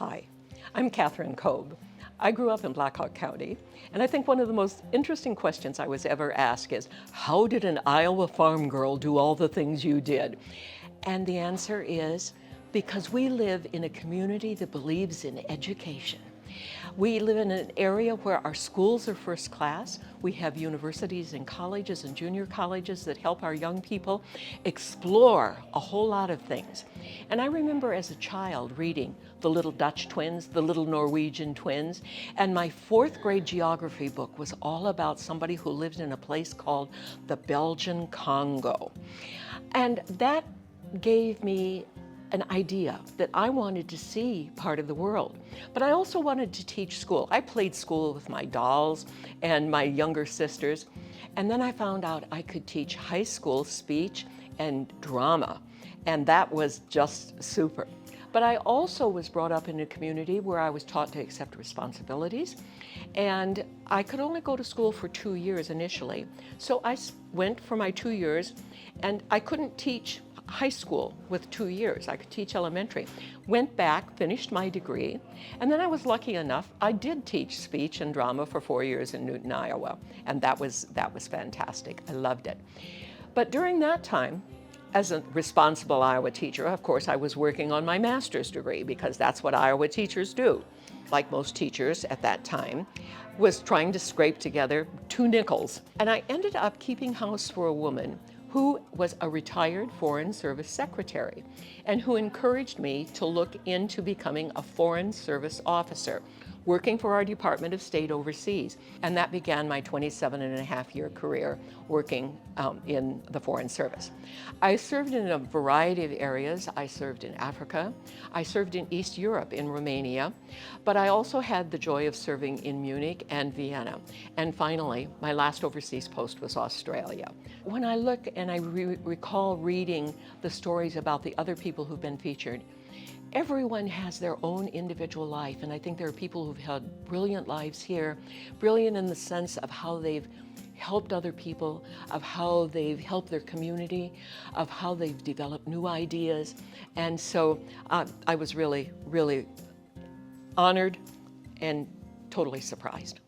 Hi, I'm Kathryn Koob. I grew up in Black Hawk County, and I think one of the most interesting questions I was ever asked is, how did an Iowa farm girl do all the things you did? And the answer is, because we live in a community that believes in education. We live in an area where our schools are first class. We have universities and colleges and junior colleges that help our young people explore a whole lot of things. And I remember as a child reading the Little Dutch Twins, the Little Norwegian Twins, and my fourth grade geography book was all about somebody who lived in a place called the Belgian Congo. And that gave me an idea that I wanted to see part of the world. But I also wanted to teach school. I played school with my dolls and my younger sisters. And then I found out I could teach high school speech and drama. And that was just super. But I also was brought up in a community where I was taught to accept responsibilities. And I could only go to school for 2 years initially. So I went for my 2 years, and I couldn't teach high school with 2 years. I could teach elementary. Went back, finished my degree, and then I was lucky enough, I did teach speech and drama for 4 years in Newton, Iowa, and that was fantastic. I loved it. But during that time, as a responsible Iowa teacher, of course, I was working on my master's degree because that's what Iowa teachers do. Like most teachers at that time, was trying to scrape together 2 nickels. And I ended up keeping house for a woman who was a retired Foreign Service secretary and who encouraged me to look into becoming a Foreign Service officer, working for our Department of State overseas. And that began my 27-and-a-half-year career working in the Foreign Service. I served in a variety of areas. I served in Africa. I served in East Europe, in Romania. But I also had the joy of serving in Munich and Vienna. And finally, my last overseas post was Australia. When I look and I recall reading the stories about the other people who've been featured, everyone has their own individual life, and I think there are people who've had brilliant lives here, brilliant in the sense of how they've helped other people, of how they've helped their community, of how they've developed new ideas. And so I was really, really honored and totally surprised.